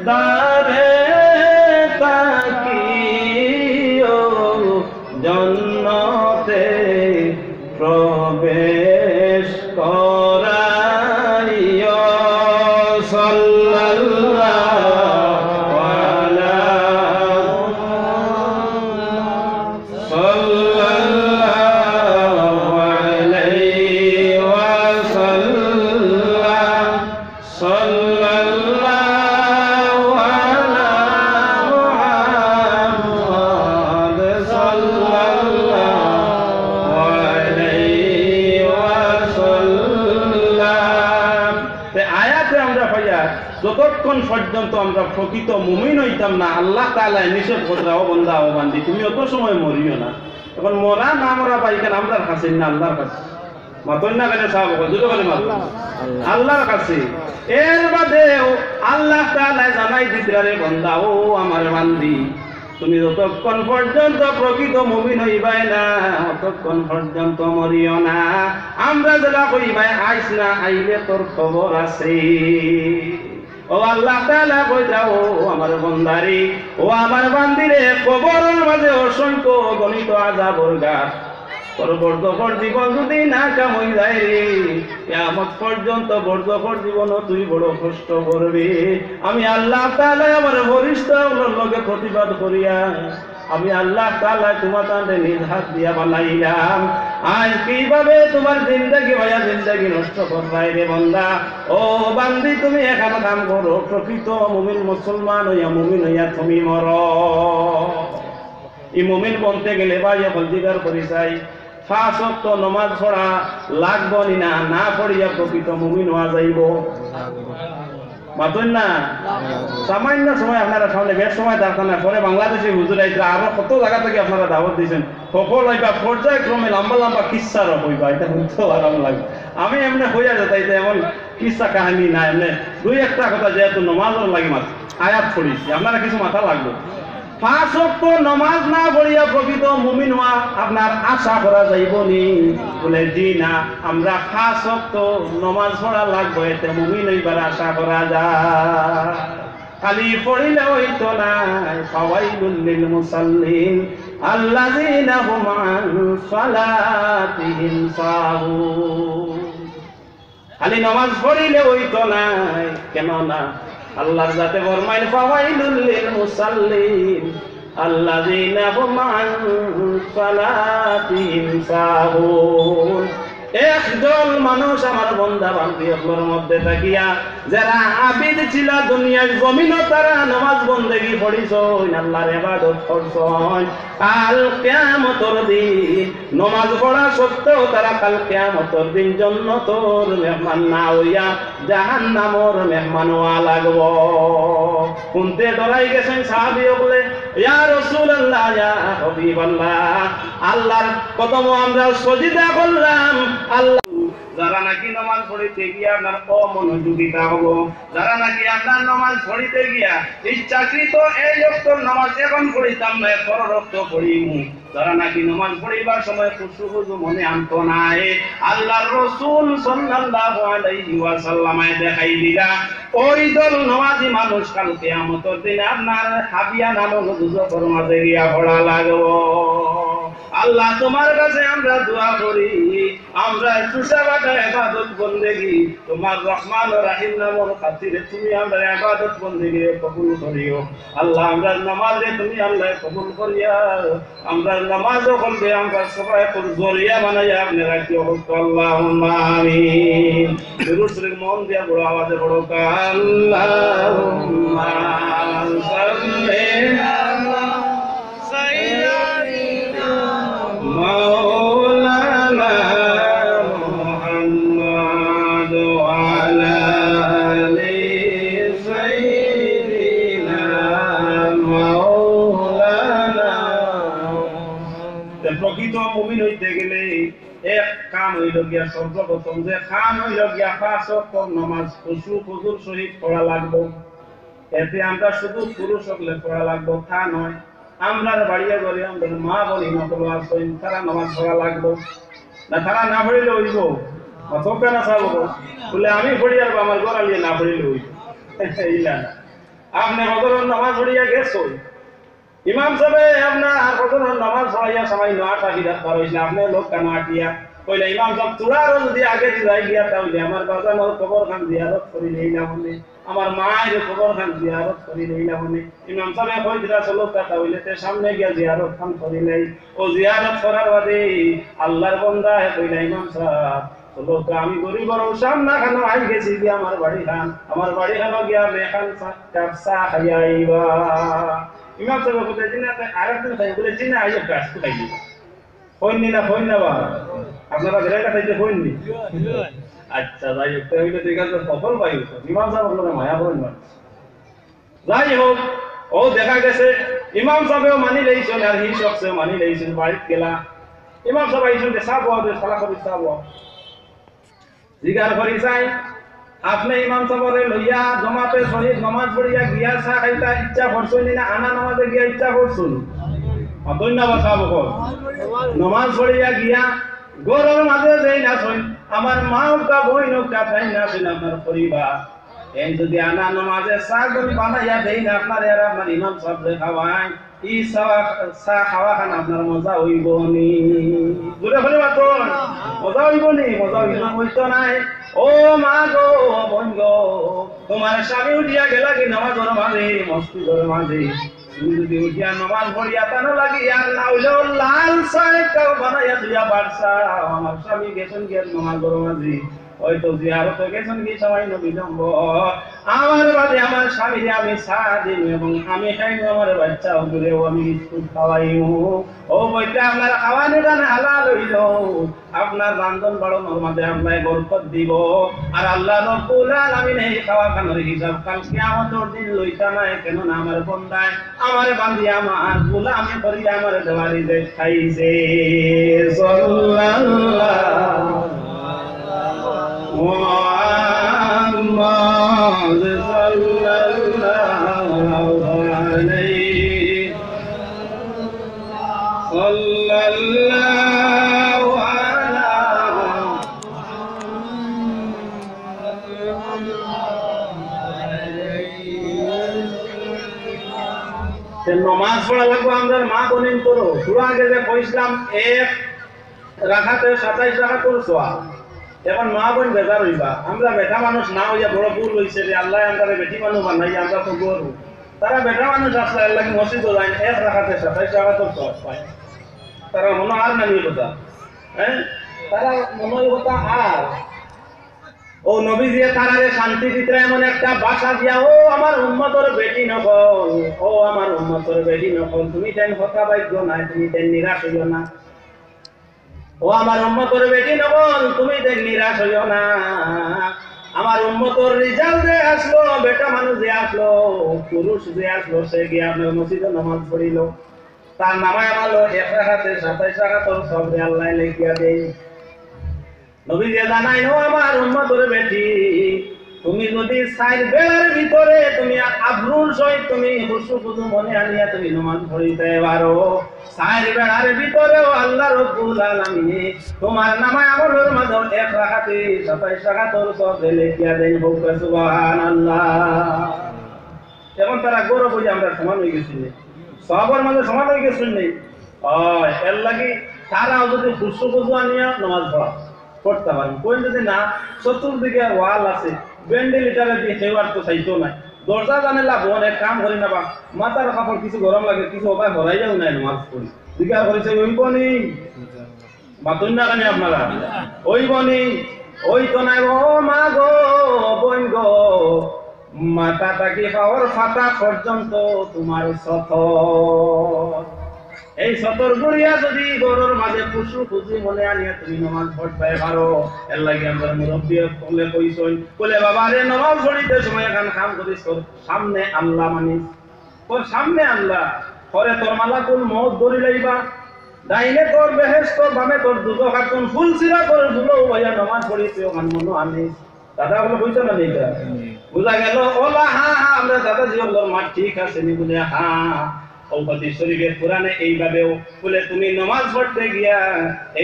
দ্বারে তাকিও জন্নতে প্রবেশ করাইও সাল্লাল্লাহু আলা সাল্লাল্লাহু আলাইহি ওয়াসাল্লাম সাল্লাল্লাহু আলা মুহাম্মাদ সাল্লাল্লাহু আলাইহি ওয়াসাল্লাম। আয়াতে আমরা ভাইয়া যতক্ষণ পর্যন্ত আমরা প্রকৃত মুমিন হইতাম না, আল্লাহ তাআলা নিষেধ কররা ও বান্দা ও বান্দি তুমি অত সময় মরিও না। এখন মরা না মরা পাইকেন আমরার কাছে না আল্লাহর কাছে, মাতন না কেন সাহাব দুটো বলে মাত আল্লাহর কাছে। এর বাদেও আল্লাহ তাআলা জানাই দিতরারে বান্দা ও আমার বান্দি তুমি যতক্ষণ পর্যন্ত প্রকৃত মুমিন হইবাই না ততক্ষণ পর্যন্ত মরিও না। আমরা যেটা কইবাই আইস না আইলে তোর খবর আছে। ও আল্লাহ তাআলা কইরা ও আমার বান্দারে ও আমার বান্দিরে কবরের মাঝে অসংখ্য গণিত আযাবের গাছ তোর বর্ধকর জীবন যদি না কামই যায় রে কিয়ামত পর্যন্ত বর্ধকর জীবন তুই বড় কষ্ট করবি। আমি আল্লাহ তাআলা আমার বরিষ্ঠ লগে প্রতিবাদ করিয়া আমি আল্লাহ তাআলা তোমাকে নিজ হাত দিয়া বানাইলাম। আজ কিভাবে তোমার জিন্দেগি ভাইয়া জিন্দেগি নষ্ট করবাই রে বান্দা ও বান্দি তুমি এখন কাম করো প্রকৃত মুমিন মুসলমান হইয়া মুমিন হইয়া তুমি মরো। এই মুমিন বলতে গেলে ভাই বলজিগার করি চাই 5 ওয়াক্ত নামাজ পড়া লাগবো না, না পড়িয়া প্রকৃত মুমিন হওয়া যাইব মাতুন না। সামান্য সময় আপনারা সামনে বেশ সময় দরকার না, পরে বাংলাদেশে হুজুর আইতে আরো কত জায়গা থেকে আপনারা দাওয়াত দিয়েছেন সকল হইবা পর্যায়ক্রমে লম্বা লম্বা কিস্সার হইবা, এটা শুনতে আরাম লাগে। আমি এমনি হইয়া যেতাইতে এমন কিস্সা কাহিনী না, এমনি দুই একটা কথা যেহেতু নমাজের লাগে মাত্র আয়াত পড়িছি আপনারা কিছু মাথা লাগবে। 5 ওয়াক্ত নামাজ না পড়িয়া প্রকৃত মুমিন হওয়া আপনার আশা করা যাইব নি? বলে জি না, আমরা 5 ওয়াক্ত নামাজ পড়া লাগবে এতে মুমিন হইবার আশা করা যায়। খালি পড়িলে হইতো না। ফাওয়াইলুল লিল মুসাল্লিন আল্লাযীনা হুম আন সালাতিহিম সাহুন। খালি নামাজ পড়িলে হইতো না, কেন না আল্লাহর জাতে ফরমাইল ফাওয়াইলুল লিল মুসাল্লিন আল্লাযীনা হুম আন সালাতিহিম সাহুন। একদল মানুষ আমার বান্দা বান্দিদের মধ্যে থাকিয়া যারা আবিদ ছিল দুনিয়ার জমিনও তারা নামাজ বন্দেগী পড়িছন আল্লাহর ইবাদত করছন, কাল কিয়ামতের দিন নামাজ পড়া সত্ত্বেও তারা কাল কিয়ামতের দিন জান্নাতের মেহমান না হইয়া জাহান্নামের মেহমান হওয়া লাগব। শুনতে ডরাই গেছেন সাহাবী বলে ইয়া রাসূলুল্লাহ ইয়া হাবিবাল্লাহ আল্লাহর কদম আমরা সজদা করলাম। আল্লাহ যারা নাকি নামাজ পড়িতে গিয়া আপনার অমনোযোগিতা হবো, যারা নাকি আপনার নামাজ পড়িতে গিয়া ইচ্ছাকৃত এই ওয়াক্তের নামাজ এখন পড়িতাম না পর রক্ত পড়িমু, যারা নাকি নামাজ পড়িবার সময় খুশু মনে আনতো নাই, আল্লাহর রাসূল সাল্লাল্লাহু আলাইহি ওয়াসাল্লাম দেখাই দিলা ওই দল নামাজি মানুষ কাল কিয়ামতের দিন আপনার হাবিয়া নামক দুজকের মাঝে গিয়া পড়া লাগবো। আল্লাহ তোমার কাছে আমরা দোয়া করি, আমরা সুসাবাটা ইবাদত বন্দেগী তোমার রহমান ও রাহিম নামের খাতিরে তুমি আমরা ইবাদত বন্দেগী কবুল করিও। আল্লাহ আমরা নামাজে তুমি আল্লাহ কবুল করিয়া আমরা নামাজও করবে আমরা সবাই তোর জরিয়া বানাইয়া আপনি রাখিও। আল্লাহুম্মা আমিন। দুরূদ শরীফ মন দিয়া বড় আওয়াজে পড়ো আল্লাহুম্মা সাল্লি আলা সাইয়্যিদিনা মাওলানা মুহাম্মদ ওয়া আলা আলি সাইয়্যিদিনা মাওলানা। প্রকৃত মুমিন হইতে গেলে এক কাম হইল গিয়া সর্বপ্রথম যে কাম হইল গিয়া 5 ওয়াক্ত নামাজ খুশু খুজুর সহিত পড়া লাগবো। এতে আমরা শুধু পুরুষ হলে পড়া লাগবো তা নয়, আমরা বাড়িয়ে ঘরে আমাদের মা বলি নকল আসেন তারা নামাজ পড়া লাগবো না, তারা না পড়িলে হইব অথবা না চাবো বলে আমি পড়ি আর আমার গড়ালিয়ে না পড়িলে হইব। ইলা আপনি ফজরের নামাজ পড়িয়া গেছো ইমাম সাহেব আপনার ফজরের নামাজ পড়াইয়া সবাই নটা বিরাট করা হয়েছে আপনি লোক কেন আটিয়া কইলে ইমাম সাহেব তোরারও যদি আগে যাই গিয়া তাহলে আমার বাজানোর খবর খান জিয়ারত করি নেই না মনে আমার মায়ের খবর খান জিয়ারত করি নেই না মনে ইমাম সাহেব কই দিলা চলো কথা হইলে তে সামনে গিয়া জিয়ারত খান করি নাই ও জিয়ারত করার বাদে আল্লাহর বান্দা কইলা ইমাম সাহেব চলো তো আমি গরিবর সামনা খানো আই গেছি গিয়া আমার বাড়ি খানো গিয়া মেখান কাপসা খাইয়াইবা ইমাম সাহেব বলে জিনা আরেকদিন খাই বলে জিনা আইয়া কাজ খাইলি হইনি না হইন না বা আপনারা ঘরে কাটাইতে হইনি আচ্ছা যাই হোক তাহলে ঠিক আছে সফল পাই ইমাম সাহেব আপনারা মায়া করেন না যাই হোক ও দেখা গেছে ইমাম সাহেবও মানি লইছেন আর হি শখসে মানি লইছেন বাড়িতে গেলা ইমাম সাহেব আইছেন যে সাব ওয়াদে সালা করি সাব জিগার করি চাই আপনি ইমাম সাহেবরে লইয়া জমাতে শহীদ নামাজ পড়িয়া গিয়া চা খাইতা ইচ্ছা করছেন না আনা নামাজে গিয়া ইচ্ছা করছেন ধন্যবাদ সাহেব নমাজ পড়িয়া গিয়া গরুর মাঝে দেই না শুন আমার মা কা বই নৌকা খাই না শুন আপনার পরিবার এই যদি আনা নমাজে সাগর বানাইয়া দেই না আপনার আর আপনার ইমাম সাহেব খাওয়াই ই চা খাওয়া খান আপনার মজা হইব নি জোরে বলে বাতো মজা হইব নি মজা হইতো নাই ও মা গো বোন গো তোমার স্বামী উঠিয়া গেলা কি নামাজের মাঝে মসজিদের মাঝে তুমি যদি উঠিয়া নামাজ পড়িয়া তানো লাগি আর না হইলেও লাল সাইকেল বানাইয়া দিয়া বাড়সা আমার স্বামী গেছেন গিয়া নামাজের মাঝে হয়তো জিয়ারত গেছেন কি সবাই বিলম্ব আমার বাদে আমার স্বামীরে আমি চা দিই এবং আমি খাইব আমার বাচ্চা দূরেও আমি বিস্কুট খাওয়াইব ও বইটা আপনার খাওয়ানো গান হালাল হইল আপনার রান্ধন বাড়ানোর মাঝে আপনার বরকত দিব আর আল্লাহ রব্বুল আলামিন এই খাওয়া খানোর হিসাব কাল কিয়ামতের দিন লইতা নাই কেন না আমার বন্দায় আমার বান্দি আমার গোলামি করিয়া আমার দেওয়ারি যে খাইছে সাল্লাল্লাহু محمد صلى الله عليه صلى الله على নমাজ পড়া লাগবো আমাদের মা বোনিন করো পুরো আগে যে কইছিলাম এক রাখাতে 27 রাখাত করছো এখন মা বোন বেজার হইবা আমরা বেটা মানুষ না হইয়া বড় ভুল হইছে যে আল্লাহ আমরা বেটি মানুষ বানাই আমরা তো গরু তারা বেটা মানুষ আসলে আল্লাহ মসজিদে যায় এক রাখাতে 27 রাখাত সব পায় তারা মনে আর না নিয়ে কথা হ্যাঁ তারা মনে কথা আর ও নবী দিয়ে তারারে শান্তি দিতে এমন একটা ভাষা দিয়া ও আমার উম্মতের বেটি নকল ও আমার উম্মতের বেটি নকল তুমি তেন কথা ভাগ্য নাই তুমি তেন নিরাশ হইও না ও আমার উম্মতের বেটি নকল তুমি তেন নিরাশ হইও না আমার উম্মতের রিজাল্ট যে আসলো বেটা মানুষ যে আসলো পুরুষ যে আসলো সে গিয়ে আপনার মসজিদে নামাজ পড়িল তার নামায় আমালো 1 রাকাতে 27 রাকাতের সব আল্লাহ লিখিয়া দেই নবী যে জানাই নো আমার উম্মতের বেটি তুমি যদি সাইড বেলার ভিতরে তুমি আব্রুর সহিত তুমি খুশু মনে আনিয়া তুমি নামাজ পড়িতে পারো সাইড বেলার ভিতরেও আল্লাহ রাব্বুল আলামিন তোমার নামায় আমলের মাঝে 1 রাকাতে 27 রাকাতের সব লিখিয়া দেন হোক সুবহানাল্লাহ যেমন তারা গৌরব হয়ে আমরা সমান হয়ে গেছি সবার মাঝে সমান হয়ে গেছি নেই এর লাগি তারাও যদি খুশু আনিয়া নামাজ পড়তে পারেন কোন যদি না চতুর্দিকে ওয়াল আছে ভেন্টিলেটারে দিয়ে সেবার তো চাইতো না দরজা জানে লাভ অনেক কাম করি না বা মাথার কাপড় কিছু গরম লাগে কিছু উপায় ভরাই যাও নাই নামাজ পড়ি জিজ্ঞাসা করেছে ওইব নি মাতুন না কেন আপনারা ওইব নি ওই তো নাই ও মা গো বোন গো মাথা থাকি পাওয়ার ফাটা পর্যন্ত তোমার সফর এই সতর গুড়িয়া যদি গরুর মাঝে পশু খুঁজি মনে আনিয়া তুমি নামাজ পড়তে পারো এর লাগে আমরা মুরব্বী বলে কইছই বলে বাবা রে নামাজ পড়িতে সময় কান কাম করিস তোর সামনে আল্লাহ মানিস তোর সামনে আল্লাহ পরে তোর মালাকুল মউত ধরি লইবা ডাইনে তোর বেহেশত বামে তোর দুজক হাতুন ফুল সিরা তোর দুলো ভাইয়া নামাজ পড়িতে ওখান মনো আনিস দাদা বলে কইতো না নেইটা বুঝা গেল ওলা হ্যাঁ হ্যাঁ আমরা দাদা জিওর মা ঠিক আছে নি বলে হ্যাঁ ঔপতি শরীফের কোরআনে এইভাবেও বলে তুমি নামাজ পড়তে গিয়া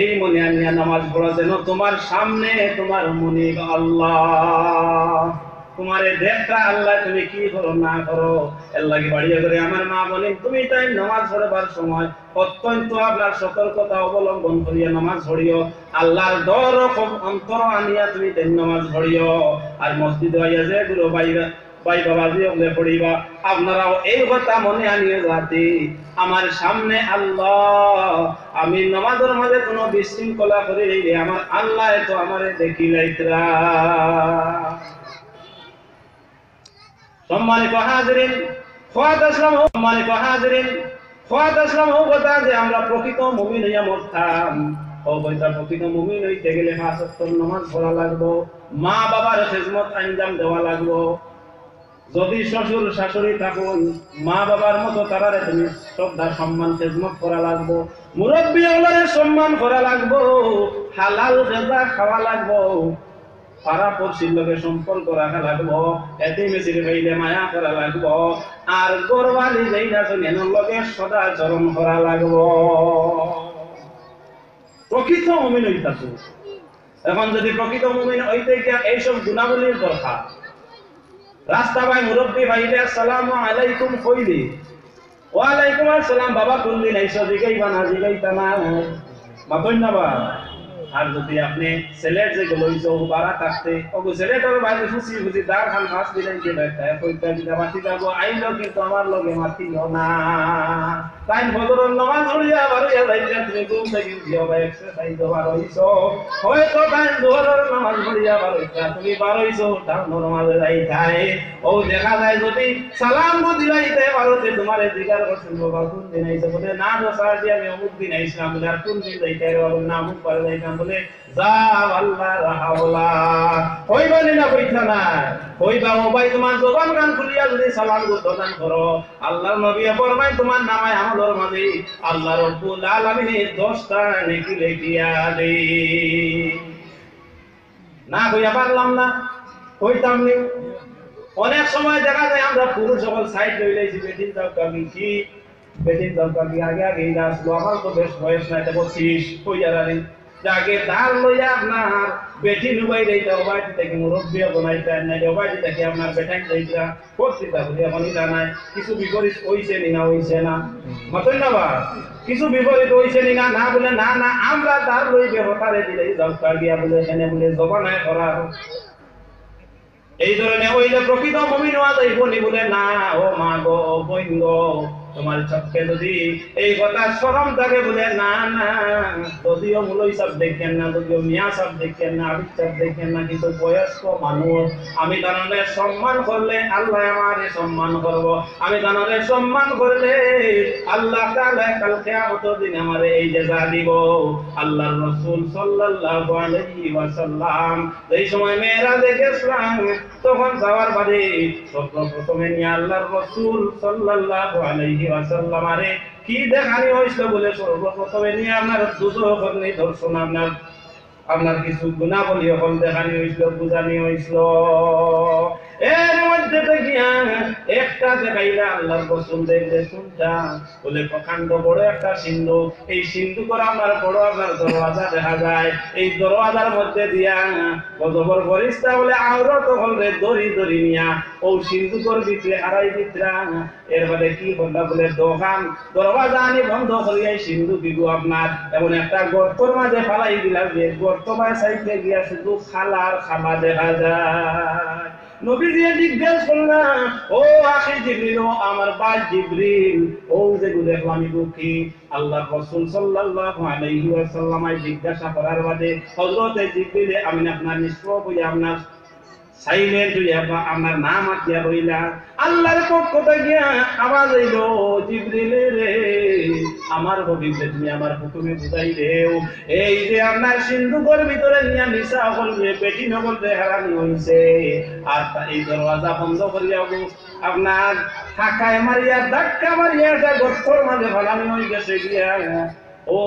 এই মনে আনিয়া নামাজ পড়া যেন তোমার সামনে তোমার মনে আল্লাহ তোমারে দেখা আল্লাহ তুমি কি করো না করো এর লাগি বাড়িয়ে করে আমার মা বলে তুমি তাই নামাজ পড়বার সময় অত্যন্ত আপনার সতর্কতা অবলম্বন করিয়া নামাজ পড়িও, আল্লাহর ডর অন্তর আনিয়া তুমি তাই নামাজ পড়িও। আর মসজিদে আইয়া যে গুলো ভাই বাবাজি ওগুলো পড়িবা, আপনারাও এই কথা মনে আনিয়ে যাতে আমার সামনে আল্লাহ, আমি নামাজের মাঝে কোনো বিশৃঙ্খলা করে দিলে আমার আল্লাহ তো আমারে দেখি লাইতরা। সম্মানিত হাজিরিন, কথা যে আমরা প্রকৃত মুমিন হইয়া মরতাম, প্রকৃত মুমিন হইতে গেলে 5 ওয়াক্ত নামাজ পড়া লাগবো, মা বাবার খেদমত আঞ্জাম দেওয়া লাগবো। যদি শ্বশুর শাশুড়ি থাকুন, মা বাবার মতো তারারে তুমি শ্রদ্ধা সম্মান খেদমত করা লাগবো, মুরব্বী ওলারে সম্মান করা লাগবো, হালাল গাঁজা খাওয়া লাগবো, পাড়া পড়শির লগে সম্পর্ক রাখা লাগবো, এতিমের ভাইলে মায়া করা লাগবো, আর গোরবালি যেই না এর লগে সদাচরণ করা লাগবো। প্রকৃত মুমিন হইতাছো। এখন যদি প্রকৃত মুমিন হইতে গিয়া এইসব গুণাবলীর দরকার, রাস্তা ভাই মুরব্বী ভাইলে আসসালামু আলাইকুম কইলি, ওয়ালাইকুম আসসালাম বাবা কোনদি নাইছো জিগাইবা না জিগাইতা না মাতই না বা। আর যদি আপনি সিলেট যে লইছো বারা থাকতে ওগো সিলেটের বাইরে খুশি খুশি দার খান মাছ দিলেন যে একটা কইতা দিটা মাটি যাবো আইলো কিন্তু আমার লগে মাতিও না, তাই ফজরের নামাজ পড়িয়া বারইয়া যাইতা তুমি ঘুম থেকে দিও বা এক্সারসাইজ বার হইছো, হয়তো তাই জোহরের নামাজ পড়িয়া বারইতা তুমি বার হইছো ডাউনের মাঝে যাইতাই, ও দেখা যায় যদি সালাম দিলাইতে বারতে তোমারে জিজ্ঞাসা করছেন বাবা কোন দিন আইছো, বলে না দোসার দিয়ে আমি অমুক দিন আইছিলাম, বলে আর কোন দিন যাইতাই বলে না অমুক পারে যাইতাম, বলে যা আল্লাহ রাহাওলা হইবা না কইতা না হইবা। ও ভাই তোমার জবান গান খুলিয়া যদি সালাম প্রদান করো, আল্লাহর নবী ফরমায় তোমার নামায় আমলের মাঝে আল্লাহ রব্বুল আলামিন 10টা নেকি লিখিয়া দেয়। না কইয়া পারলাম না, কইতাম নি। অনেক সময় দেখা যায় আমরা পুরুষ সকল সাইড লই লাইছি, বেটিন দাও কাবি কি বেটিন দাও কাবি আগে আগে আসলো, আমার তো বেশ বয়স নাই 25 কইয়া রানি যাকে দাল লইয়া আপনার বেটি নুবাই দেইতা ওবাইটি থেকে মুরব্বী বানাইতা না ওবাইটি থেকে আপনার বেটাই দেইতা করছিতা বলি এখন ইলা নাই, কিছু বিপরীত হইছে নি না হইছে না মতই না বা, কিছু বিপরীত হইছে নি না না বলে না না আমরা দাল লই ব্যবহারে দিলে দরকার গিয়া বলে এখানে বলে জবানায় করার এই ধরনের হইলে প্রকৃত মুমিন হওয়া যাইব নি, বলে না ও মা গো ও বোন গো তোমার চোখে যদি এই কথা শরম থাকে, বলে না না যদিও মুলই সব দেখেন না, যদিও মিয়া সব দেখেন না, আবিদ সব দেখেন না, কিন্তু বয়স্ক মানুষ আমি তাদের সম্মান করলে আল্লাহ আমারে সম্মান করব, আমি তাদের সম্মান করলে আল্লাহ তাআলা কাল কিয়ামতের দিন আমারে এই জাযা দিব। আল্লাহর রাসূল সাল্লাল্লাহু আলাইহি ওয়াসাল্লাম এই সময় মেরাজে গেছিলেন, তখন যাওয়ার বাদে সর্বপ্রথমে নিয়ে আল্লাহর রাসূল সাল্লাল্লাহু আলাইহি ওয়াসাল্লাম আরে কি দেখানি হইছিল, বলে সর্বপ্রথমে নিয়ে আপনার দুজনের নিদর্শন আপনার কিছু গুণাবলী হল দেখানি হইছিল, বুঝানি হইছিল। এর মধ্যে দেখিয়া একটা দেখাইলা আল্লাহর রাসূল দেখলে শুনতা বলে প্রকাণ্ড বড় একটা সিন্ধুক, এই সিন্ধুকের আমার বড় আপনার দরওয়াজা দেখা যায়, এই দরওয়াজার মধ্যে দিয়া গজবর ফেরেশতা বলে আওরাত হলে দড়ি দড়ি নিয়া ও সিন্ধুকের ভিতরে হারাই দিতরা। এর বাদে কি হল বলে দোকান দরওয়াজা আনি বন্ধ করিয়া সিন্ধুক দিগু আপনার এমন একটা গর্তর মাঝে ফালাই দিলাম, যে গর্ত বাই সাইডে গিয়া শুধু খালার খালা দেখা যায়। নবীজি জিজ্ঞেস করলেন ও আখি জিবরিল, আমার ভাই জিবরিল ও যে দেখলাম কি? আল্লাহর রাসূল সাল্লাল্লাহু আলাইহি ওয়াসাল্লাম জিজ্ঞাসা করার বাদে হযরত জিবরিল আমি আপনার নিষ্প্রভ হইয়া আপনার সাইলেন্ট হইয়া আমার নাম আতিয়া রইলা, আল্লাহর পক্ষ থেকে আওয়াজ হইল জিবরিল রে আমার হবিবকে তুমি আমার হুকুমে বুঝাই দেও, এই যে আপনার সিন্ধুকের ভিতরে নিয়া মিশা করবে পেটি নগর হারানি হইছে, আর এই দরওয়াজা বন্ধ করিয়া আপনার ধাক্কা মারিয়া একটা গর্তর মাঝে ফালানি হয়ে গেছে গিয়া ও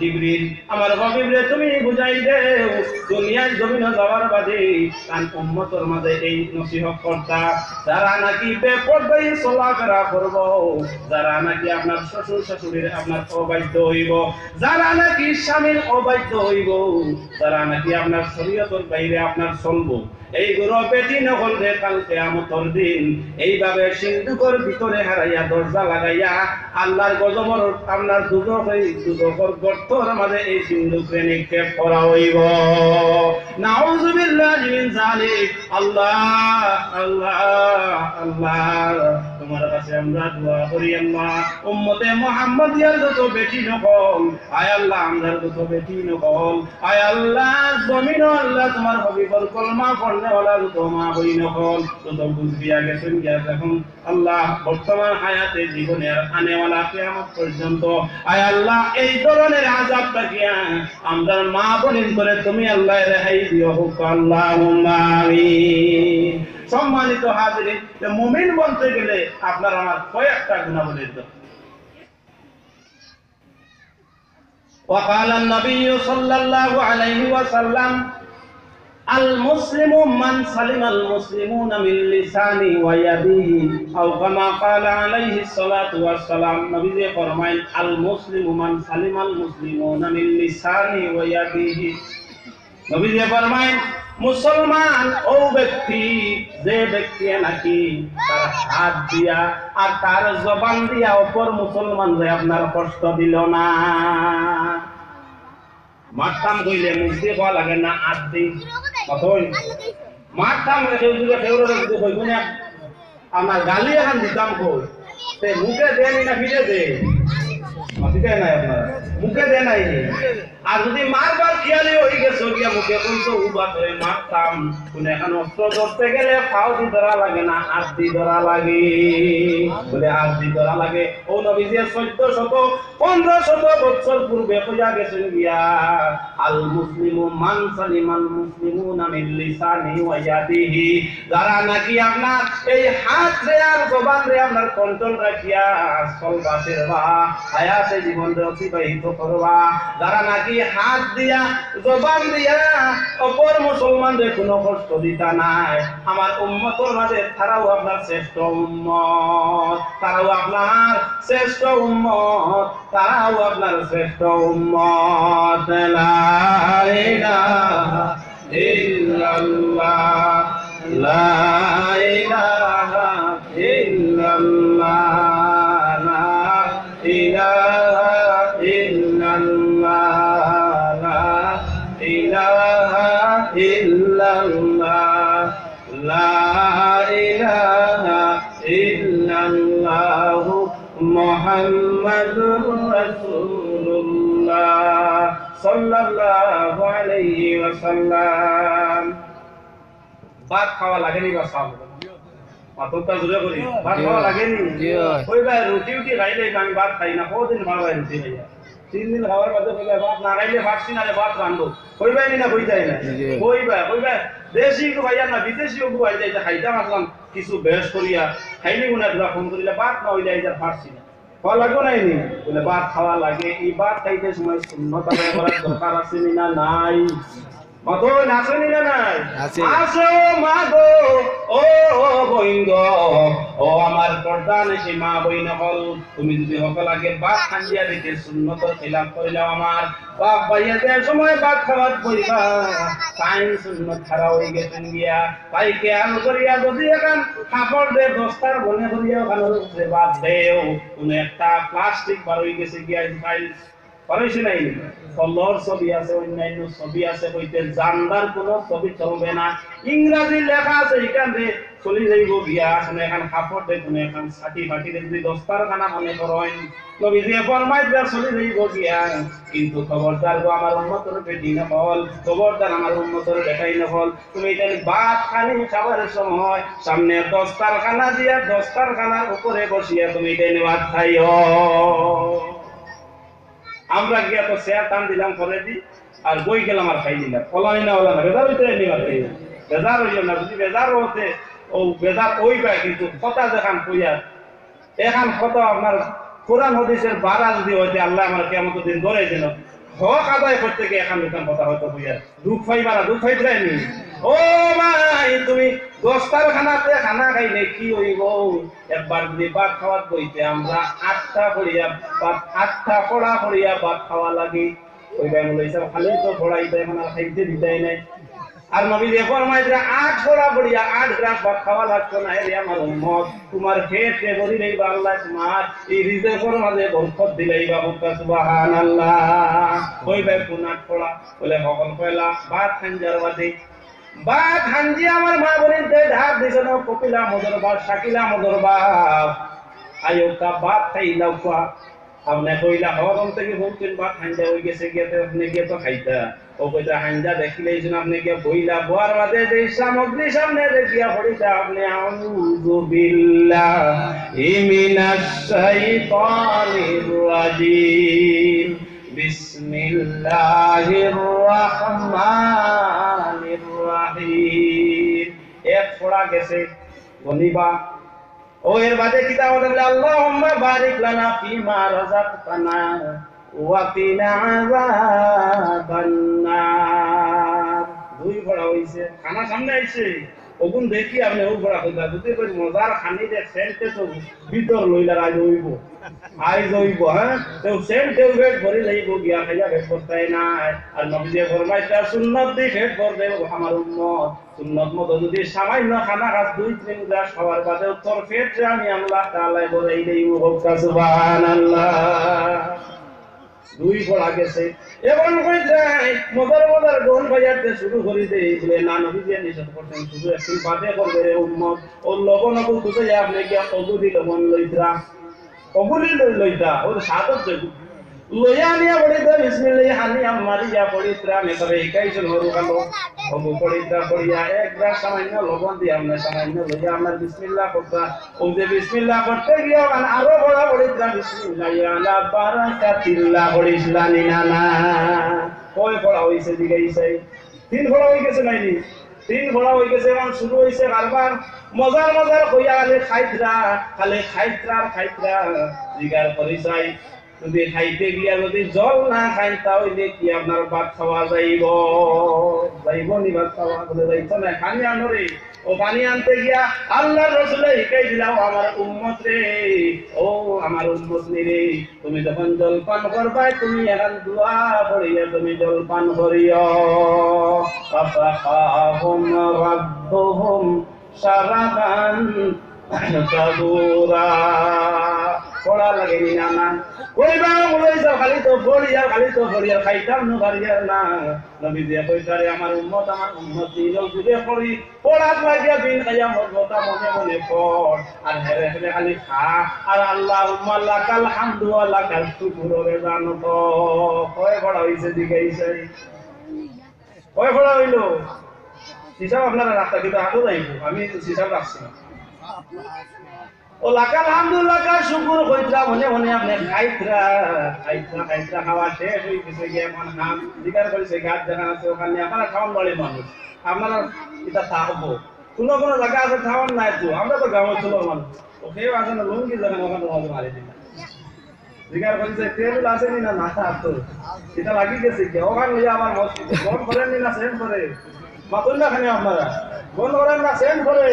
জিবরিল আমার হাবিবরে তুমি বুঝাই দেও দুনিয়ার জমিনে যাওয়ার বাদে কান উম্মতের মাঝে এই নসিহত করতা যারা নাকি বেপরদাই চলাফেরা করব, যারা নাকি আপনার শ্বশুর শাশুড়ির আপনার অবাধ্য হইব, যারা নাকি স্বামীর অবাধ্য হইব, যারা নাকি আপনার শরীয়তের বাইরে আপনার চলবো, এইগুলো বেটি নকল রে কাল কিয়ামতের দিন এইভাবে সিন্ধুকের ভিতরে হারাইয়া দরজা লাগাইয়া আল্লাহর গজবর আপনার দুদকর গর্তর মাঝে এই সিন্ধুকে নিক্ষেপ করা হইব। নাউযুবিল্লাহি মিন যালিক। আল্লাহ আল্লাহ আল্লাহ তোমার কাছে আমরা দোয়া করি আল্লাহ উম্মতে মুহাম্মাদিয়ার যত বেটি নকল আয় আল্লাহ আমরার যত বেটি নকল আয় আল্লাহ জমিন আল্লাহ তোমার হাবিবর কলমা পড়নে ওয়ালা যত মা বই নকল যত বুঝিয়া গেছেন গিয়া এখন আল্লাহ বর্তমান হায়াতে জীবনের আনেওয়ালা কিয়ামত পর্যন্ত আয় আল্লাহ এই ধরনের আযাব থাকিয়া আমরা মা বোন করে তুমি আল্লাহ রেহাই দিও হোক আল্লাহুম্মা আমিন। সম্মানিত হাজিরিন, মুমিন বলতে গেলে আপনার আমার কয়েকটা গুণাবলীর দরকার। وقال النبي صلى الله عليه وسلم المسلم من سلم المسلمون من لسانه ويده أو كما قال عليه الصلاة والسلام নবী যে ফরমায়েন আল মুসলিমু মান সালিমাল মুসলিমুনা মিন লিসানি ওয়া ইয়াদিহি নবী যে ফরমায়েন মুসলমান ও ব্যক্তি যে ব্যক্তি নাকি তার হাত দিয়া আর তার জবান দিয়া অপর মুসলমানরে আপনার কষ্ট দিল না। মারতাম কইলে মুখ দিয়ে খাওয়া লাগে না হাত দিই কতই মারতাম কেউ যদি কেউরে যদি কইব না আমার গালি এখন দিতাম কই সে মুখে দেয় না ফিরে দে মাটিতে নাই আপনার মুখে দেয় নাই আর যদি মারবার খেয়ালে হয়ে গেছে গিয়া মুখে কইতো উবা ধরে মারতাম কোন এখন অস্ত্র ধরতে গেলে পাও দি ধরা লাগে না হাত দি ধরা লাগে বলে হাত দি ধরা লাগে। ও নবী যে 1400 বছর পূর্বে কইয়া গেছেন গিয়া আল মুসলিমু মান সালিমাল মুসলিমুনা মিন লিসানি ওয়া ইয়াদিহি যারা নাকি আপনার এই হাত রে আর জবান রে আপনার কন্ট্রোল রাখিয়া চলবা ফিরবা হায়াতে জীবন রে অতিবাহিত করবা, যারা নাকি হাত দিয়া জবান দিয়া অপর মুসলমানদের কোনো কষ্ট দিতা নাই আমার উম্মতের মাঝে তারাও আপনার শ্রেষ্ঠ উম্মত, তারাও আপনার শ্রেষ্ঠ উম্মত, তারাও আপনার শ্রেষ্ঠ উম্মত। লা ইলাহা ইল্লাল্লাহ লা ইলাহা ইল্লাল্লাহ লা ইলাহা মুহাম্মাদুর রাসূলুল্লাহ সাল্লাল্লাহু আলাইহি ওয়াসাল্লাম। ভাত খাওয়া লাগেনি বা সাব মাতটা জুড়ে করি ভাত খাওয়া লাগেনি ওই ভাই রুটি উটি খাইলে আমি ভাত খাই না কদিন খাওয়া রুটি খাইয়া 3 দিন খাওয়ার বাদে কইলে ভাত না খাইলে ভাবছি না ভাত রান্ধো কইবাই না কই যায় না কইবা দেশি কো ভাইয়া না বিদেশি কো ভাই যাইতে খাইতাম আসলাম কিছু বেশ করিয়া খাইলি গুনা দুরা ফোন করিলে ভাত না হইলে আইজার পারছি না খাওয়া লাগো নাই নি বলে ভাত খাওয়া লাগে এই ভাত খাইতে সময় সুন্নত আদায় করার দরকার আছে না নাই কত নাচনি না নাই আসো মাগো ও বইন্দ ও আমার প্রধান সে মা বইন হল তুমি যদি হকল আগে ভাত খান্দিয়া দিতে সুন্নতর খিলাফ কইলাও আমার বাপ ভাইয়াদের সময় ভাত খাওয়াত বইবা টাইম সুন্নত ছাড়া হয়ে গেছেন গিয়া তাই খেয়াল করিয়া যদি এখন কাপড় দে দস্তার বনে করিয়া ওখানে যে ভাত দেও কোনো একটা প্লাস্টিক বার হয়ে গেছে গিয়া ফাইল পারইছে নাই কলর ছবি আছে অন্যান্য ছবি আছে কইতে জানদার কোনো ছবি চলবে না ইংরেজি লেখা আছে এখানে চলি যাইব গিয়া এখন এখন কাপড় দে কোনো এখন ছাটি ফাটি যদি দস্তার খানা মনে করেন নবী যে ফরমাইত চলি যাইব গিয়া কিন্তু খবরদার গো আমার উম্মতের বেটি না বল খবরদার আমার উম্মতের বেটাই না বল তুমি এটা ভাত খানি খাবারের সময় সামনে দস্তার খানা দিয়া দস্তার খানার উপরে বসিয়া তুমি এটা ভাত খাইও। আমরা গিয়া তো শেয়ার টান দিলাম করে দি আর বই গেলাম আর খাই দিলাম ফলাই না ওলা না বেজার হইতে নিবার বেজার হইল না যদি বেজার হতে ও বেজার ওই পায় কিন্তু কথা দেখান কইয়া এখান কথা আপনার কোরআন হাদিসের বাড়া যদি হইতে আল্লাহ আমার কিয়ামতের দিন ধরে দিল হক আদায় করতে গিয়ে এখন দুটান কথা হয়তো বুঝার দুঃখ পাইবা না দুঃখ পাইতে যায়নি ও ভাই তুমি দশটার খানাতে খানা খাইলে কি হইব একবার যদি ভাত খাওয়ার বইতে আমরা 8টা পড়া করিয়া ভাত খাওয়া লাগে ওই ভাই বলে খালি তো পড়াইতে এখন আর খাইতে দিতাই নাই আর নবী যে ফরমাইছে 8 পড়া পড়িয়া 8 গ্লাস ভাত খাওয়া লাগতো না রে আমার উম্মত তোমার পেটে ভরি লইবা আল্লাহ তোমার এই রিজেকের মাঝে বরকত দিলাইবা বলতা সুবহানাল্লাহ ওই ভাই পুনাট পড়া বলে সকল কয়লা ভাত খাঞ্জার বাদে ভাত হাঞ্জি আমার মা বলিতে ঢাক দিছে না কপিলা মদর বাপ শাকিলা মদর বাপ আয়োকা ভাত খাইলাও খা আপনি কইলা হরম থেকে বলছেন ভাত হাঞ্জা হয়ে গেছে গিয়ে আপনি গিয়ে তো খাইতা ও কইতা হাঞ্জা দেখিলেই যেন আপনি গিয়ে বইলা বোয়ার বাদে যে সামগ্রী সামনে দেখিয়া পড়িতা আপনি আউযু বিল্লাহি মিনাশ শাইতানির রাজিম বিসমিল্লাহির রহমানির রহিম এক পড়া গেছে গনিবা ও এর বাদে কিতা বলে আল্লাহুম্মা বারিক লানা ফিমা রাযাকতানা ওয়া কিনা আযাবান নার দুই পড়া হইছে খানা সামনে আইছে ওগুন দেখি আপনি ও পড়া কইতা দুতে কই মজার খানি দে সেন্টে তো ভিতর লইলা রাজ হইব হ্যাঁ তো সেন্টে ওয়েট ভরি লইব গিয়া খাইয়া ভেট করতেই না আর নবী ফরমাইতা সুন্নাত দি ভেট ভর দেব আমার উম্মত সুন্নাত মতো যদি সামান্য খানা খাস 2-3 গ্লাস খাওয়ার বাদে তোর পেটে আমি আল্লাহ তাআলা বলেই দেই সুবহানাল্লাহ দুই পড়া গেছে এমন কই যায় মজার গোল বাজাতে শুরু করে দেই বলে না নবী যে নিষেধ করতেন শুধু একটু বাদে করবে রে উম্মত ও লবণ বুঝে যায় আপনি কি অগুদি লবণ লইত্রা অগুলি লইতা ও সাদত দেব লইয়া নিয়া পড়িতা বিসমিল্লাহ হানি আমারিয়া পড়িত্রা মে তবে একাইজন হরু কালো অগু পড়িতা পড়িয়া এক গ্লাস সামান্য লবণ দিয়ে আমরা সামান্য লইয়া আমরা বিসমিল্লাহ করতা ও যে বিসমিল্লাহ করতে গিয়া মানে আরো বড় পড়িত্রা বিসমিল্লাহ আলা বারাকাতিল্লাহ পড়িসলা নিনা কয় পড়া হইছে দিগাইছে 3 পড়া হই গেছে নাইনি 3 পড়া হই গেছে এখন শুরু হইছে কারবার মজার কইয়া খালি খাইত্রা জিগার পরিচয় যদি খাইতে গিয়া যদি জল না খাই তাহলে কি আপনার ভাত খাওয়া যাইব নি ভাত খাওয়া বলে যাইতো না পানি আনরে ও পানি আনতে গিয়া আল্লাহর রাসূল শিখাই দিলাও আমার উম্মত রে ও আমার উম্মত রে তুমি যখন জল পান করবা তুমি এখন দোয়া পড়িয়া তুমি জল পান করিও ফাসাকাহুম রাব্বুহুম শারাবান তাহুরা পড়া লাগে না কইবা বলেছো খালি তো ফড়িয়া খাইতাম না বাড়িয়া না নবী যে কইতারে আমার উম্মত দিল জুড়ে পড়ি পড়াত লাগিয়া দিন খাইয়া মরবতা মনে পড় আর হেরে খালি খা আর আল্লাহুম্মা লাকাল হামদু ওয়া লাকাল শুকরু রে জানো তো কয় বড় হইছে দিগাইছে কয় বড় হইলো হিসাব আপনারা রাখতা কিন্তু আগে যাইব আমি হিসাব রাখছি না ও লাকাল আলহামদুলিল্লাহ কা শুকর কইত্রা মনে আপনি খাইত্রা খাওয়া শেষ হই গেছে গিয়ে মন নাম জিকার করেছে গাছ জায়গা আছে ওখানে আপনারা খাওয়ান বলে মানুষ আপনারা এটা থাকবো কোনো জায়গা আছে খাওয়ান নাই তো আমরা তো গ্রামের ছিল মানুষ ওকেও আছে না লুঙ্গি জায়গা ওখানে ওখানে মারি দিন জিকার করেছে তেল আছে নি না নাটা তো এটা লাগি গেছে কি ওখানে লইয়া আমার মসজিদ কোন করেন নি না সেন্ড করে মাতুন না খানি আপনারা কোন করেন না সেন্ড করে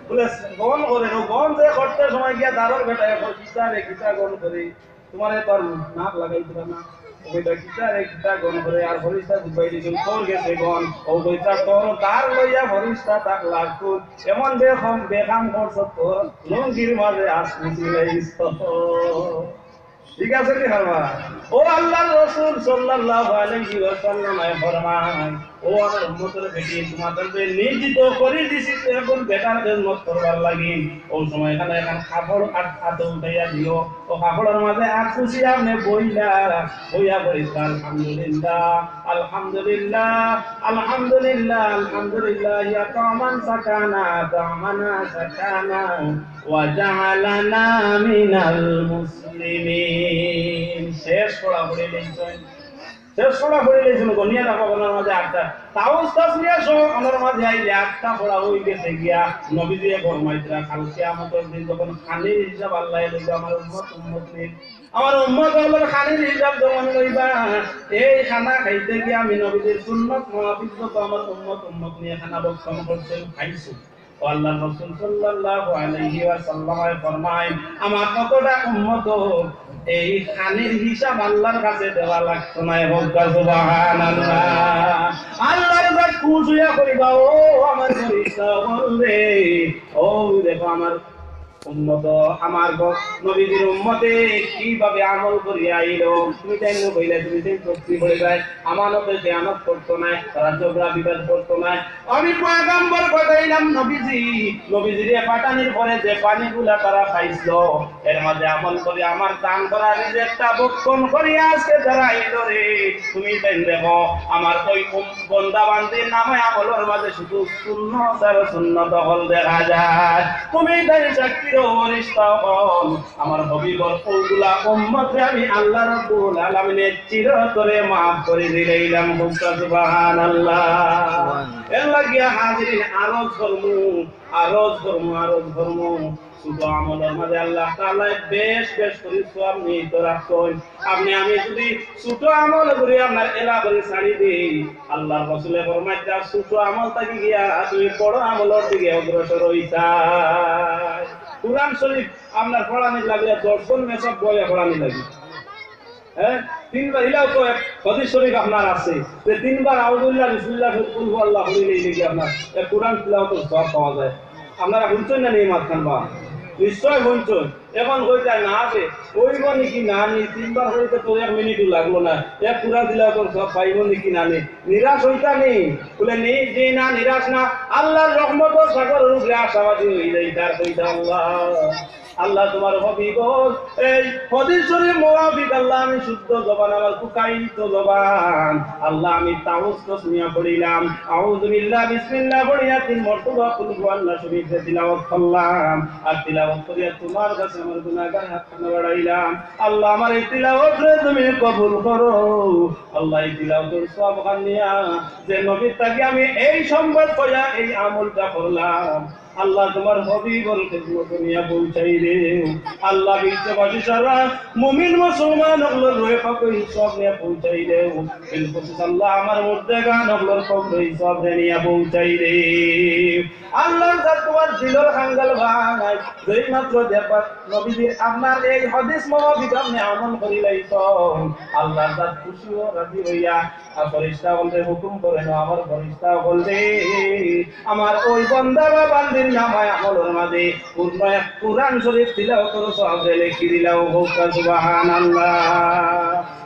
বলে গন করে গন যে করতে সময় গিয়া দারর বেটায় কিতা গন করে তোমারে তোর নাক লাগাইছিলা না ওইটা কিতা গন করে আর ফরিস্তা বুঝাই দিছিল তোর গেছে গন ও কইতা তোর তার লইয়া ফরিস্তা তাক লাগতো এমন বেকাম করছ তোর লঙ্গির মাঝে আসছিলাইস ঠিক আছে নি হারবা ও আল্লাহর রাসূল সাল্লাল্লাহু আলাইহি ওয়াসাল্লাম ফরমান ও আমার উম্মতের বেটি তোমাদের নিয়োজিত করে দিছি এখন বেটার খেদমত করবার লাগি ওই সময় এখানে এখন কাপড় আট উঠাইয়া দিও ও কাপড়ের মাঝে আর খুশি আপনি বইলা বলিস আলহামদুলিল্লাহ ইয়া তামান সাকানা ওয়া জাআলানা মিনাল মুসলিমিন শেষ পড়া পড়ে দিয়েছেন শেষ পড়া পড়ে গেছিল গনিয়া না পাবনার মাঝে আটটা তাও তাসমিয়া সহ আমার মাঝে আইলে আটটা পড়া হই গেছে গিয়া নবীজি ফরমাইতরা কাল কিয়ামতের দিন যখন খানির হিসাব আল্লাহ লইবা আমার উম্মত নিয়ে আমার উম্মত আল্লাহর খানির হিসাব যখন লইবা এই খানা খাইতে গিয়া আমি নবীজির সুন্নাত মুআফিক যত আমার উম্মত নিয়ে খানা বক্ষণ করছেন খাইছো আল্লাহ রাসূল সাল্লাল্লাহু আলাইহি ওয়াসাল্লাম ফরমায় আমার কতটা উম্মত এই খানির হিসাব আল্লাহর কাছে দেওয়া লাগতো না হোক সুবহানাল্লাহ আল্লাহর কাছে খুশি হইয়া করিবা ও আমার ফেরেশতা বলবে ও দেখো আমার উম্মত আমার নবীজির উম্মতে কিভাবে আমল করিয়া আইলো তুমি তাই কইলে তুমি তাই সত্যি বলে যায় আমানতে খেয়ানত করতো না তারা ঝগড়া বিবাদ করতো না আমি পয়গম্বর পাঠাইলাম নবীজির পাঠানির পরে যে পানিগুলা তারা খাইছিল এর মাঝে আমল করে আমার দান করা রিজেক্টটা বক্ষণ করিয়া আজকে যারা আইলো রে তুমি তাই দেখো আমার ওই বন্দা বান্দির নামে আমলের মাঝে শুধু সুন্নত হল দেখা যায় তুমি তাই সাক্ষী আমার হবিবর ওগুলা উম্মতরে আমি আল্লাহ রাব্বুল আলামিনের চিরতরে maaf করে দিলাম সুবহানাল্লাহ এর লাগিয়া হাজিরিন আরজ ধর্ম শুধু আমলের মাঝে আল্লাহ তাআলা বেশ করে সওয়াব নিহিত রাখছেন আপনি আমি যদি ছোট আমল করি আপনার এলা করে ছাড়ি দেই আল্লাহর রাসূল ফরমাইতা ছোট আমল থাকি গিয়া তুমি বড় আমলের দিকে অগ্রসর হইতা কুরআন শরীফ আপনার পড়ানি লাগলে 10 জন মেসব বইয়ে পড়ানি লাগে হ্যাঁ তিনবার ইলাও তো হাদিস শরীফ আপনার আছে যে তিনবার আউযুবিল্লাহ বিসমিল্লাহ কুল আল্লাহ হইলেই লাগি আপনার এই কুরআন তিলাওয়াত সওয়াব পাওয়া যায় আপনারা শুনছেন না এই মাঝখান বা নিশ্চয় শুনছেন এখন হইতে না আছে ওইব নাকি না নি তিনবার হইতে তো 1 মিনিটও লাগলো না এক কুরআন তিলাওয়াত সব পাইব নাকি না নি নিরাশ হইতা নেই বলে নেই যে না নিরাশ না আল্লাহর রহমতের সাগরের উপরে আশাবাদী হইলেই তার কইতা আল্লাহ তোমার হবিব এই হাদিস শরীফ মুআফিক আল্লাহ আমি শুদ্ধ জবান আমার কুকাইত জবান আল্লাহ আমি তাওয়াসসুস নিয়া পড়িলাম আউযু বিল্লাহ বিসমিল্লাহ পড়িয়া তিন মরতবা কুল আল্লাহ শরীফ তিলাওয়াত করলাম আর তিলাওয়াত করিয়া তোমার কাছে আমার গুনাহগার হাতখানা বাড়াইলাম আল্লাহ আমার এই তিলাওয়াত তুমি কবুল করো আল্লাহ এই তিলাওয়াতের সওয়াব নিয়া যে নবীর তাকে আমি এই সম্পদ কইয়া এই আমলটা করলাম আল্লাহ তোমার হবিবর খিদমত নিয়া পৌঁছাই রে আল্লাহ বিশ্ববাসী সারা মুমিন মুসলমান হলো রয়ে পাকই সব নিয়া পৌঁছাই রে বিলকুল আল্লাহ আমার মধ্যে গান হলো কবরই সব নিয়া পৌঁছাই রে আল্লাহর কাছে তোমার দিলের হাঙ্গাল ভাঙাই যেই মাত্র দেখবা নবীজি আপনার এই হাদিস মুআফিক আপনি আমল করিলাইছো আল্লাহর কাছে খুশি ও রাজি হইয়া আর ফেরেশতা বলতে হুকুম করেন আমার ফেরেশতা বলতে আমার ওই বান্দা বা বান্দির নামায় আমলের মাঝে পূর্ণ এক কুরআন শরীফ তিলাওয়াত করে সওয়াব লিখে দিলাও হোক সুবহানাল্লাহ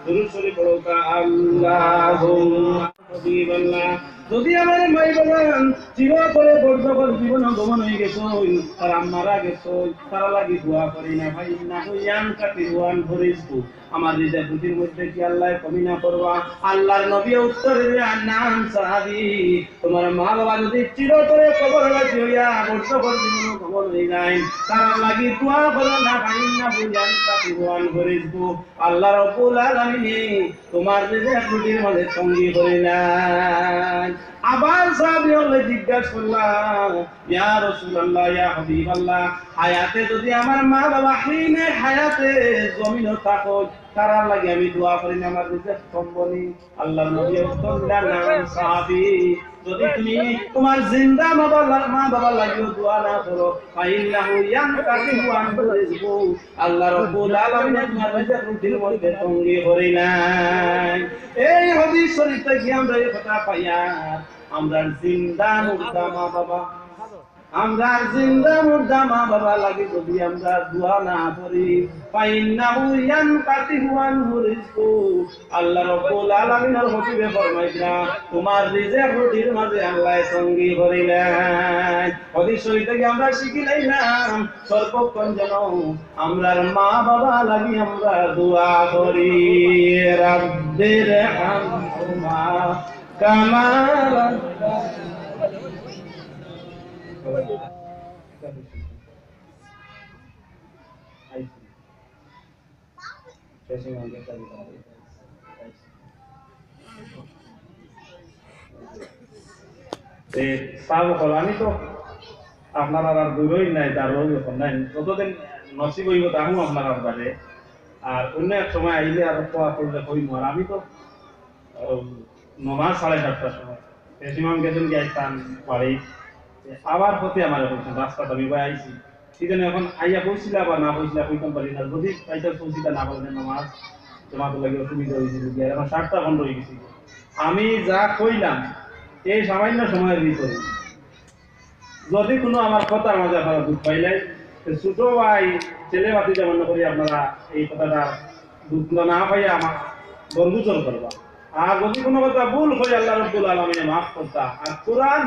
দুরূদ শরীফ পড়ো আল্লাহুম্মা হাবিবাল্লাহ যদি আমার মাই বাবান চিরতরে বর্ধমান জীবন গমন হয়ে গেছে আর মারা গেছে তারা লাগি দোয়া করি না ভাই না হইয়ান কাটিওয়ান ফরিজকু আমার হৃদয় দুটির মধ্যে কি আল্লাহ কমি না করবা আল্লাহর নবী উত্তর দিলেন নাম সাহাবী তোমার মা বাবা যদি চিরতরে কবরবাসী হইয়া বর্ধমান জীবন গমন হয়ে যায় তারা লাগি দোয়া করো না ভাই না হইয়ান কাটিওয়ান ফরিজকু আল্লাহ রাব্বুল আলামিন তোমার হৃদয় দুটির মধ্যে সঙ্গী করে না আবার সাহাবী হলে জিজ্ঞাসা করলাম ইয়া রাসূলুল্লাহ ইয়া হাবিবাল্লাহ হায়াতে যদি আমার মা বাবা হিনে হায়াতে জমিনে থাকো তারা লাগি আমি দোয়া করি না আমার রিজিক সম্বনি আল্লাহর নবী উত্তর দিলেন নাম সাহাবী যদি তুমি তোমার জিন্দা মা বাবা লাগিও দোয়া না করো ফাইন্নাহু ইয়ানকাতিহু আন রিজকু আল্লাহ রাব্বুল আলামিন তোমার রিজিক রুটির মধ্যে সঙ্গী করে নাই এই হাদিস শরীফ থেকে আমরা এই কথা পাইয়া আমরা জিন্দা মুর্দা মা বাবা আমরা জিন্দা মুর্দা মা বাবা লাগি যদি আমরা দোয়া না করি ফাইন্নাহু ইয়ানকাতিহু আন রিজকু আল্লাহ রাব্বুল আলামিনের হবিবে ফরমাইরা তোমার রিজিক রুটির মাঝে আল্লাহ সঙ্গী করিলেন হাদিস শরীফ থেকে আমরা শিখি লাইলাম সর্বক্ষণ যেন আমরার মা বাবা লাগি আমরা দোয়া করি রাব্বির হামহুমা কামা সাব হল আমি তো আপনার আর দূরই নাই তারও যখন নাই যতদিন নসিব হইব তাহু আপনার বাড়ে আর অন্য এক সময় আইলে আর খোয়া করলে হইম আর আমি তো নমাজ 7:30টার সময় ম্যাক্সিমাম গেছেন গাইতাম বাড়ি আবার প্রতি আমার রাস্তাটা আমি ভাই আইছি সেখানে এখন আইয়া পৌঁছিলা বা না পৌঁছিলা কইতাম পারি না যদি পাইতা পৌঁছিতা না পারলে নামাজ জমাতে লাগে অসুবিধা হয়েছিল গিয়ে এখন 7টা বন্ধ হয়ে গেছি আমি যা কইলাম এই সামান্য সময়ের ভিতরে যদি কোনো আমার কথার মাঝে আপনারা দুঃখ পাইলে ছোট ভাই ছেলে বাতি যেমন করি আপনারা এই কথাটা দুঃখ না পাইয়া আমার বন্ধুচর করবা আর যদি কোনো কথা ভুল করে আল্লাহ রব্বুল আলামিনে মাফ করতা আর কোরআন